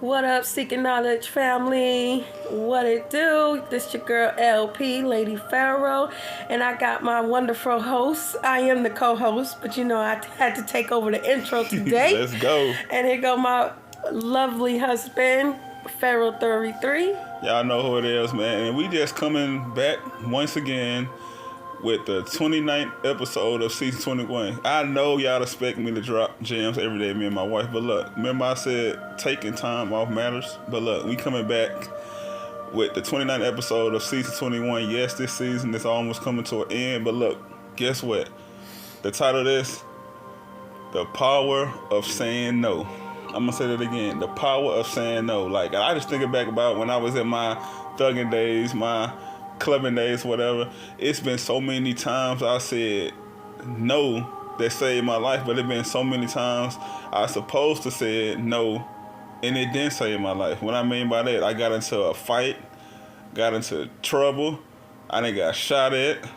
What up, Seeking Knowledge family? What it do? This your girl LP, Lady Pharaoh, and I got my wonderful host. I am the co-host, but you know I had to take over the intro today. Let's go. And here go my lovely husband, Pharaoh33. Y'all know who it is, man. And we just coming back once again with the 29th episode of season 21. I know y'all expect me to drop gems every day, me and my wife, but look, remember I said taking time off matters? But look, we coming back with the 29th episode of season 21. Yes, this season is almost coming to an end, but look, guess what? The title of this, The Power of Saying No. I'm gonna say that again, the power of saying no. Like, I just thinking back about when I was in my thugging days, my clubbing days, whatever. It's been so many times I said no that saved my life, but it's been so many times I supposed to say no and it didn't save my life. What I mean by that, I got into a fight, got into trouble, I done got shot at,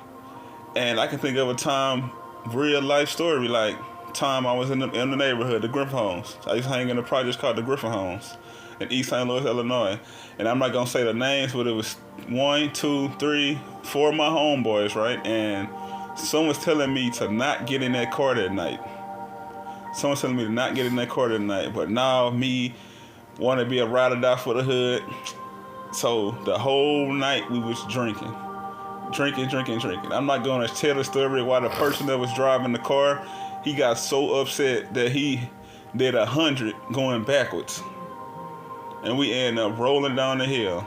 and I can think of a time, real life story, like time I was in the neighborhood, the Griffin Homes. I used to hang in a project called the Griffin Homes in East St. Louis, Illinois. And I'm not gonna say the names, but it was 1, 2, 3, 4 of my homeboys, right? And someone was telling me to not get in that car that night. Someone's telling me to not get in that car that night. But now me want to be a ride or die for the hood. So the whole night we was drinking. I'm not gonna tell the story why the person that was driving the car, he got so upset that he did 100 going backwards. And we ended up rolling down the hill.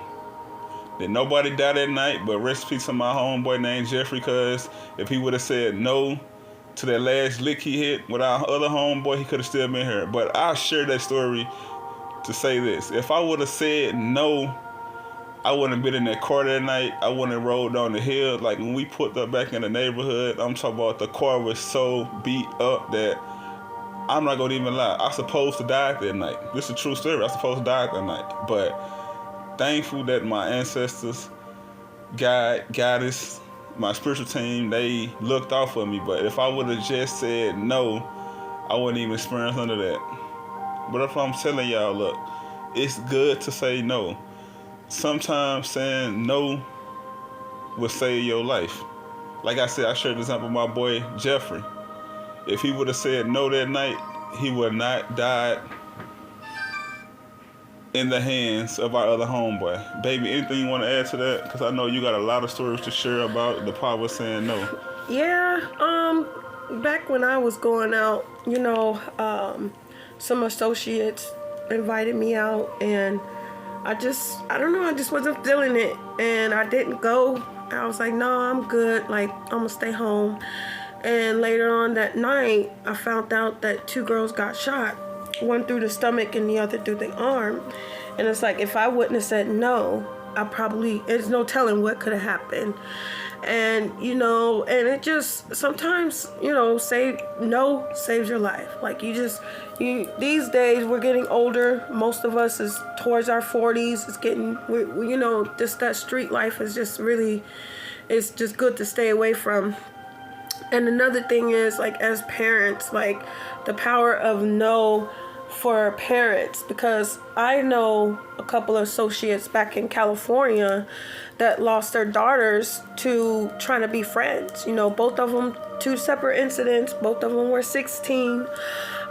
Then nobody died that night, but rest in peace to my homeboy named Jeffrey, because if he would have said no to that last lick he hit with our other homeboy, he could have still been here. But I share that story to say this. If I would have said no, I wouldn't have been in that car that night. I wouldn't have rolled down the hill. Like, when we put up back in the neighborhood, I'm talking about the car was so beat up that I'm not gonna even lie. I supposed to die that night. This is a true story. I supposed to die that night. But thankful that my ancestors, God, Goddess, my spiritual team, they looked out for me. But if I would have just said no, I wouldn't even experience none of that. But if I'm telling y'all, look, it's good to say no. Sometimes saying no will save your life. Like I said, I shared this example with my boy Jeffrey. If he would have said no that night, he would not died in the hands of our other homeboy. Baby, anything you want to add to that? Because I know you got a lot of stories to share about the power of saying no. Yeah, back when I was going out, you know, some associates invited me out, and I just wasn't feeling it, and I didn't go. I was like, no, I'm good. Like, I'm gonna stay home. And later on that night, I found out that 2 girls got shot. One through the stomach and the other through the arm. And it's like, if I wouldn't have said no, there's no telling what could have happened. And, you know, and it just, sometimes, you know, no saves your life. Like, these days, we're getting older. Most of us is towards our 40s. It's getting, you know, just that street life is just really, it's just good to stay away from. And another thing is, like, as parents, like, the power of no for parents, because I know a couple of associates back in California that lost their daughters to trying to be friends. You know, both of them, 2 separate incidents, both of them were 16.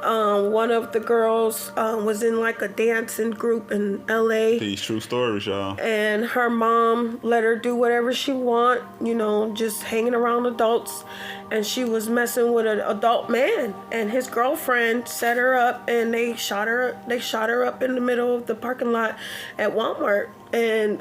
One of the girls was in like a dancing group in LA. These true stories, y'all. And her mom let her do whatever she want, you know, just hanging around adults. And she was messing with an adult man, and his girlfriend set her up, and they shot her up in the middle of the parking lot at Walmart. And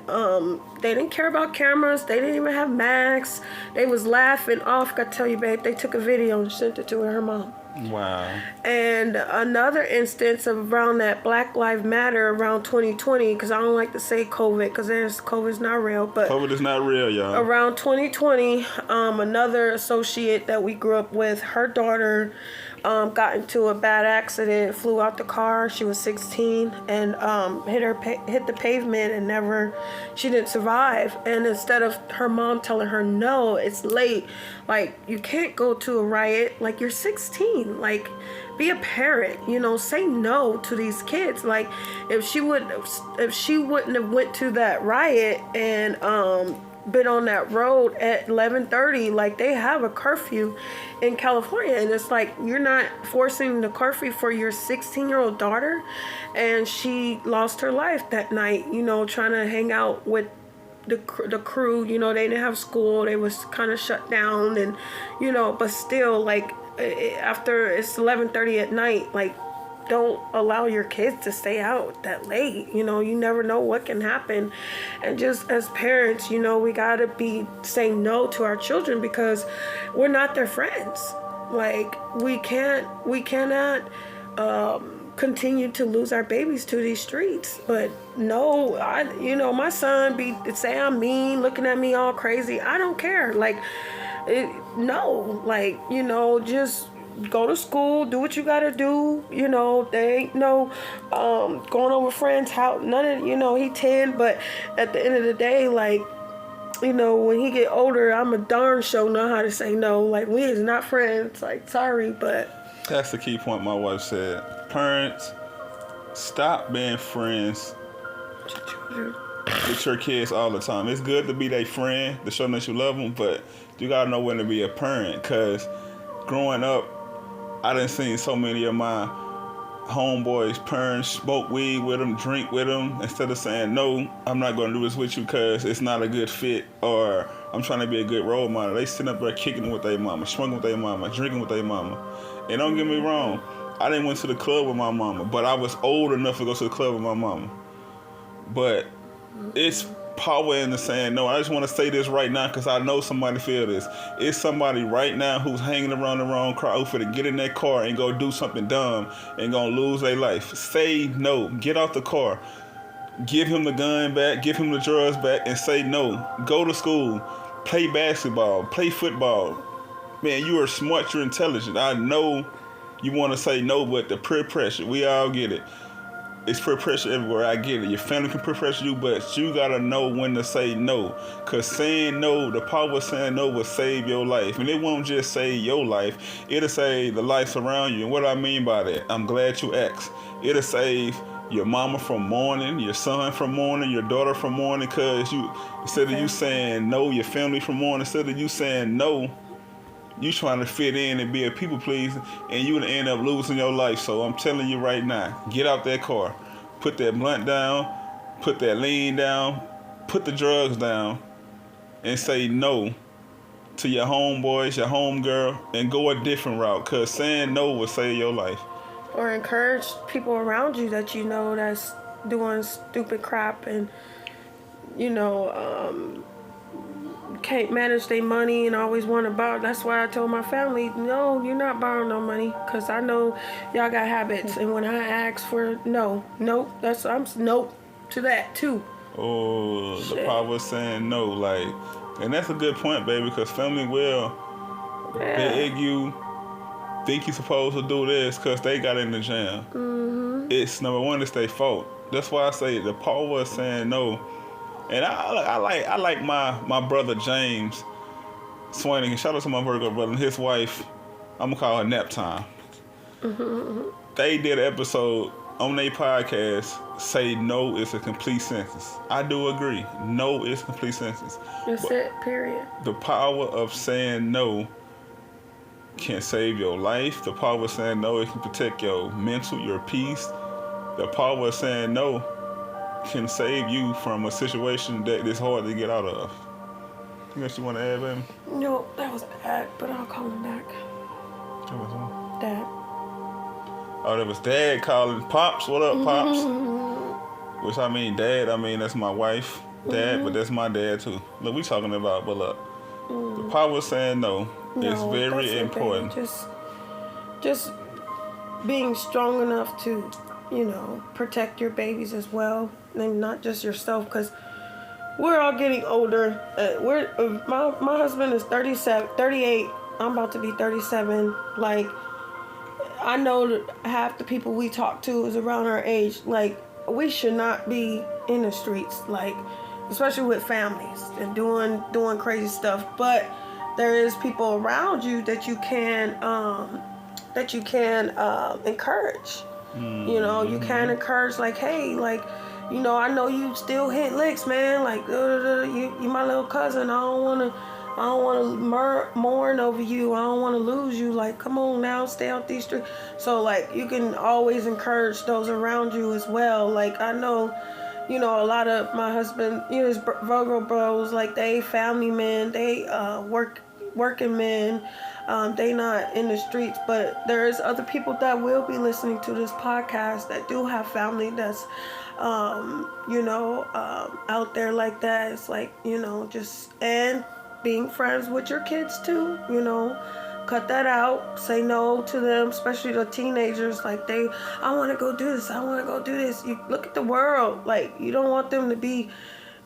they didn't care about cameras. They didn't even have masks. They was laughing off. I tell you, babe, they took a video and sent it to her mom. Wow. And another instance of around that Black Lives Matter around 2020, because I don't like to say COVID, because COVID's not real, but COVID is not real, y'all. Around 2020, another associate that we grew up with, her daughter got into a bad accident, flew out the car. She was 16 and hit the pavement, and she didn't survive. And instead of her mom telling her, no, it's late, like, you can't go to a riot, like, you're 16, like, be a parent, you know, say no to these kids. Like if she wouldn't have went to that riot and been on that road at 11:30, like they have a curfew in California, and it's like you're not forcing the curfew for your 16-year-old daughter, and she lost her life that night, you know, trying to hang out with the crew. You know, they didn't have school, they was kind of shut down, and you know, but still, like after it's 11:30 at night, like don't allow your kids to stay out that late. You know, you never know what can happen. And just as parents, you know, we gotta be saying no to our children because we're not their friends. Like we cannot continue to lose our babies to these streets. But no, you know, my son say I'm mean, looking at me all crazy. I don't care. Like no, like, you know, just go to school, do what you gotta do. You know, there ain't no going over friends' house. None of, you know, he 10, but at the end of the day, like, you know, when he get older, I'm a darn sure know how to say no. Like, we is not friends. Like, sorry, but that's the key point my wife said. Parents, stop being friends with your kids all the time. It's good to be their friend, to show them that you love them, but you gotta know when to be a parent. Cause growing up, I done seen so many of my homeboys' parents smoke weed with them, drink with them, instead of saying, no, I'm not going to do this with you because it's not a good fit, or I'm trying to be a good role model. They sitting up there kicking it with their mama, smoking with their mama, drinking with their mama. And don't get me wrong, I didn't went to the club with my mama, but I was old enough to go to the club with my mama. But it's power in the saying no. I just want to say this right now because I know somebody feel this. It's somebody right now who's hanging around the wrong crowd for to get in that car and go do something dumb and gonna lose their life. Say no. Get out the car. Give him the gun back. Give him the drugs back and say no. Go to school. Play basketball. Play football. Man, you are smart. You're intelligent. I know you want to say no, but the peer pressure, we all get it. It's peer pressure everywhere. I get it. Your family can peer pressure you, but you gotta know when to say no. Cause saying no, the power of saying no will save your life. And it won't just save your life. It'll save the lives around you. And what I mean by that, I'm glad you asked. It'll save your mama from mourning, your son from mourning, your daughter from mourning. Cause you, instead of you saying no, your family from mourning. Instead of you saying no, you trying to fit in and be a people pleaser, and you gonna end up losing your life. So I'm telling you right now, get out that car, put that blunt down, put that lean down, put the drugs down, and say no to your homeboys, your homegirl, and go a different route. Cause saying no will save your life. Or encourage people around you that you know that's doing stupid crap and, you know, can't manage their money and always want to borrow. That's why I told my family, no, you're not borrowing no money, because I know y'all got habits. And when I ask for nope, I'm nope to that too. Oh, shit. The power of saying no, like, and that's a good point, baby, because family will beg you, think you're supposed to do this because they got in the jam. Mm-hmm. It's number one, it's their fault. That's why I say the power of saying no. And I like my brother James Swain. Shout out to my Virgo brother and his wife. I'm gonna call her Nap Time. Mm-hmm. They did an episode on their podcast. Say no is a complete sentence. I do agree. No is a complete sentence. That's it. Period. The power of saying no can save your life. The power of saying no, it can protect your mental, your peace. The power of saying no can save you from a situation that is hard to get out of. You got you want to add, baby? No, that was bad, but I'll call him back. What was that? Dad. Oh, that was Dad calling. Pops, what up, Pops? Which I mean, Dad, that's my wife, Dad, but that's my dad too. Look, we talking about, but look, the power of saying no is very important. Just being strong enough to, you know, protect your babies as well, and not just yourself, because we're all getting older. My husband is 38. I'm about to be 37. Like, I know that half the people we talk to is around our age. Like, we should not be in the streets, like, especially with families and doing crazy stuff. But there is people around you that you can that you can encourage. You know, you can encourage, like, hey, like, you know, I know you still hit licks, man. Like, you my little cousin. I don't want to mourn over you. I don't want to lose you. Like, come on now, stay out these streets. So, like, you can always encourage those around you as well. Like, I know, you know, a lot of my husband, you know, his Virgo bros, like, they family men, they working men. They not in the streets, but there's other people that will be listening to this podcast that do have family that's, you know, out there like that. It's like, you know, just, and being friends with your kids too, you know, cut that out, say no to them, especially the teenagers. Like, I want to go do this, I want to go do this. You look at the world, like, you don't want them to be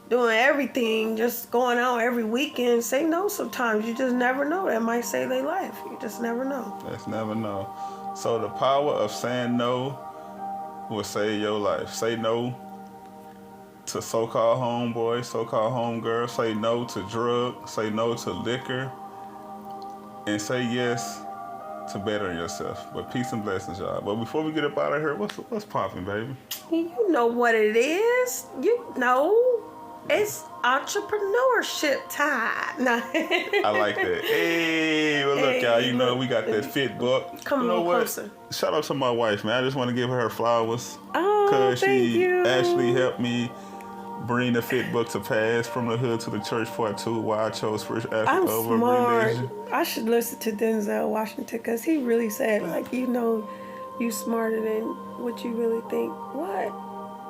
doing everything, just going out every weekend. Say no sometimes. You just never know. That might save their life. You just never know. Let's never know. So the power of saying no will save your life. Say no to so-called homeboys, so-called homegirls. Say no to drugs. Say no to liquor. And say yes to bettering yourself. But peace and blessings, y'all. But before we get up out of here, what's popping, baby? You know what it is. You know. It's entrepreneurship time. No. I like that. Hey, well, look, y'all, you know, we got that fit book. Come you know on what? closer. Shout out to my wife, man. I just want to give her flowers. Oh, because thank she you. actually helped me bring the fit book to pass, From the Hood to the Church Part 2, why I chose spirituality I'm over smart. religion. I should listen to Denzel Washington because he really said, like, you know, you smarter than what you really think. What?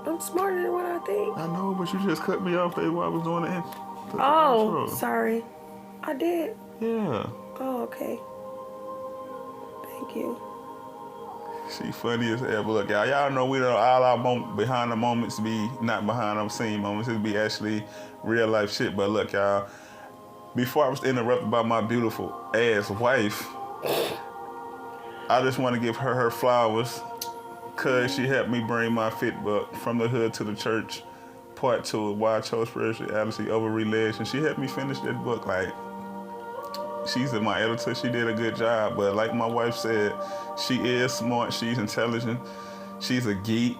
I'm smarter than what I think. I know, but you just cut me off, baby, while I was doing the Oh, intro. sorry. I did. Yeah. Oh, okay. Thank you. She funny as hell. But look, y'all know we don't all our behind the moments be not behind the scene moments. It be actually real life shit. But look, y'all, before I was interrupted by my beautiful ass wife, I just want to give her flowers. Cause she helped me bring my fit book, From the Hood to the Church, Part 2, Why I Chose Spirituality Over Religion. She helped me finish that book. Like, she's my editor. She did a good job. But like my wife said, she is smart. She's intelligent. She's a geek.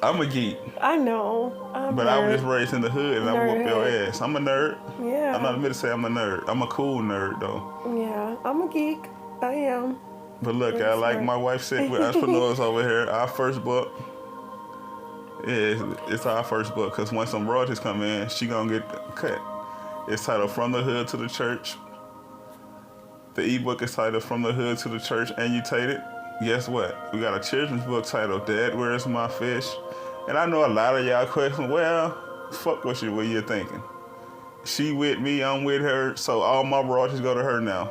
I'm a geek. I know. But I was just raised in the hood and I whoop your ass. I'm a nerd. Yeah. I'm not admitted to say I'm a nerd. I'm a cool nerd, though. Yeah, I'm a geek. I am. But look, like my wife said, with entrepreneurs over here, our first book, it's our first book. Because once some royalties come in, she going to get cut. It's titled From the Hood to the Church. The ebook is titled From the Hood to the Church, Annotated. Guess what? We got a children's book titled Dad, Where's My Fish? And I know a lot of y'all question, well, fuck what you're thinking. She with me, I'm with her, so all my royalties go to her now.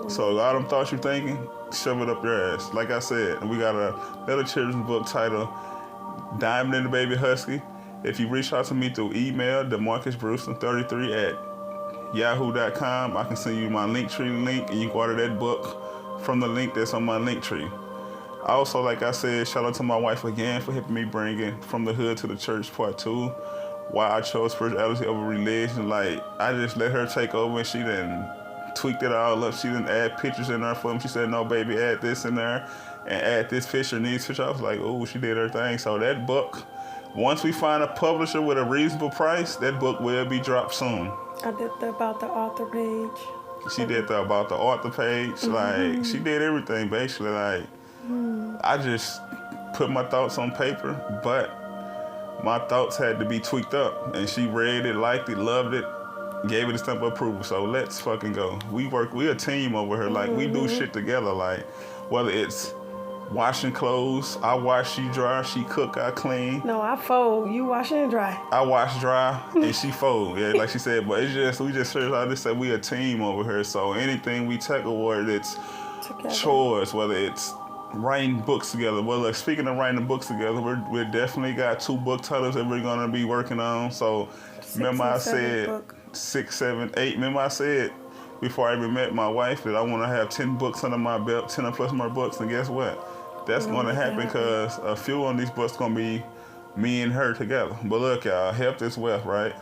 So a lot of them thoughts you're thinking, shove it up your ass. Like I said, we got another children's book titled Diamond and the Baby Husky. If you reach out to me through email, DeMarcusBrewster33 at yahoo.com, I can send you my Linktree link and you can order that book from the link that's on my Linktree. Also, like I said, shout out to my wife again for helping me bring in From the Hood to the Church Part 2, Why I Chose Spirituality Over Religion. Like, I just let her take over and she done tweaked it all up. She didn't add pictures in there for me. She said, no, baby, add this in there and add this picture and these pictures. I was like, oh, she did her thing. So that book, once we find a publisher with a reasonable price, that book will be dropped soon. I did the About the Author page. She did the About the Author page. Like, she did everything, basically. Like, I just put my thoughts on paper, but my thoughts had to be tweaked up. And she read it, liked it, loved it, gave it a stamp of approval. So let's fucking go. We a team over here. Like, we do shit together. Like, whether it's washing clothes, I wash, she dry, she cook, I clean. No, I fold, you wash and dry. I wash, dry, and she fold. Yeah, like she said, but it's just, we just seriously, I just said we a team over here. So anything we tackle, whether it's chores, whether it's writing books together. Well, look, speaking of writing books together, we definitely got 2 book titles that we're gonna be working on. So remember I said 6, 7, 8. Remember I said before I even met my wife that I want to have 10 books under my belt, 10 or plus more books. And guess what? That's going to happen because a few on these books going to be me and her together. But look, y'all, health is wealth, right?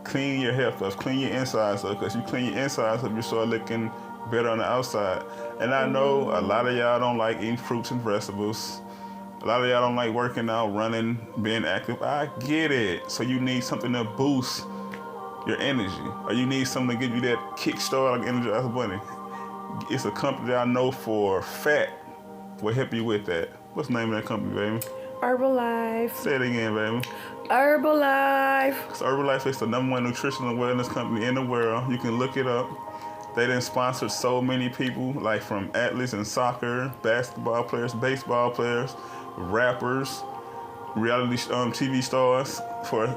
Clean your health up, clean your insides up. Because you clean your insides up, you start looking better on the outside. And I know a lot of y'all don't like eating fruits and vegetables. A lot of y'all don't like working out, running, being active. I get it. So you need something to boost your energy, or you need something to give you that kickstart like Energizer Bunny. It's a company that I know for fat will help you with that. What's the name of that company, baby? Herbalife. Say it again, baby. Herbalife. So Herbalife is the #1 nutritional wellness company in the world. You can look it up. They done sponsored so many people, like from athletes in soccer, basketball players, baseball players, rappers, reality TV stars. For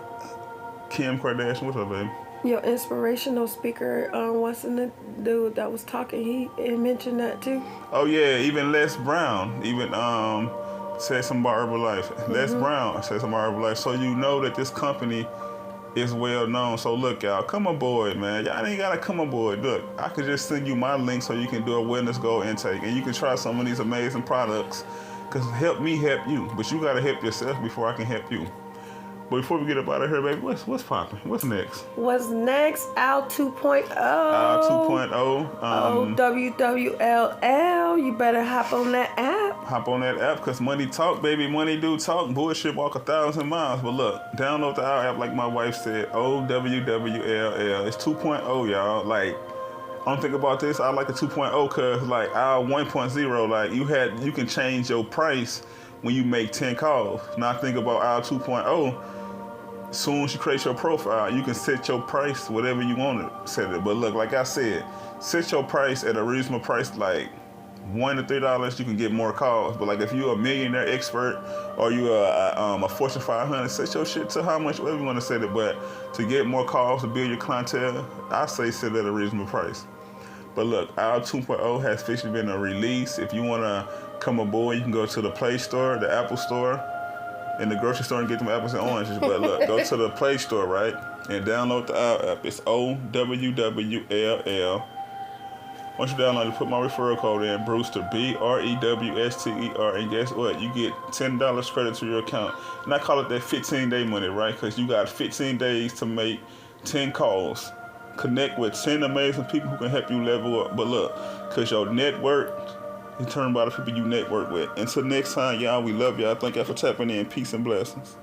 Kim Kardashian, what's up, baby? Your inspirational speaker, wasn't the dude that was talking? He mentioned that too. Oh yeah, even Les Brown, even said something about Herbalife. Les Brown said something about Herbalife. So you know that this company is well known. So look, y'all, come aboard, man. Y'all ain't gotta come aboard. Look, I could just send you my link so you can do a wellness goal intake, and you can try some of these amazing products. Cause help me help you, but you gotta help yourself before I can help you. But before we get up out of here, baby, what's popping? What's next? What's next? Al 2.0. Al 2.0. WWLL. You better hop on that app. Hop on that app, because money talk, baby. Money do talk. Bullshit walk 1,000 miles. But look, download the Al app like my wife said. OWWLL. It's 2.0, y'all. Like, I'm thinking about this. I like the 2.0 because, like, Al 1.0, like, you can change your price when you make 10 calls. Now, think about Al 2.0. As soon as you create your profile, you can set your price whatever you want to set it. But look, like I said, set your price at a reasonable price, like $1 to $3. You can get more calls. But like if you're a millionaire expert or you're a Fortune 500, set your shit to how much, whatever you want to set it. But to get more calls, to build your clientele, I say set it at a reasonable price. But look, Al 2.0 has officially been a release. If you want to come aboard, you can go to the Play Store, the Apple Store, in the grocery store and get them apples and oranges. But look, go to the Play Store, right? And download the Al app. It's OWWLL. Once you download it, put my referral code in, Brewster, BREWSTER, and guess what? You get $10 credit to your account. And I call it that 15-day money, right? Because you got 15 days to make 10 calls. Connect with 10 amazing people who can help you level up. But look, because your network determined by the people you network with. Until next time, y'all, we love y'all. Thank y'all for tapping in. Peace and blessings.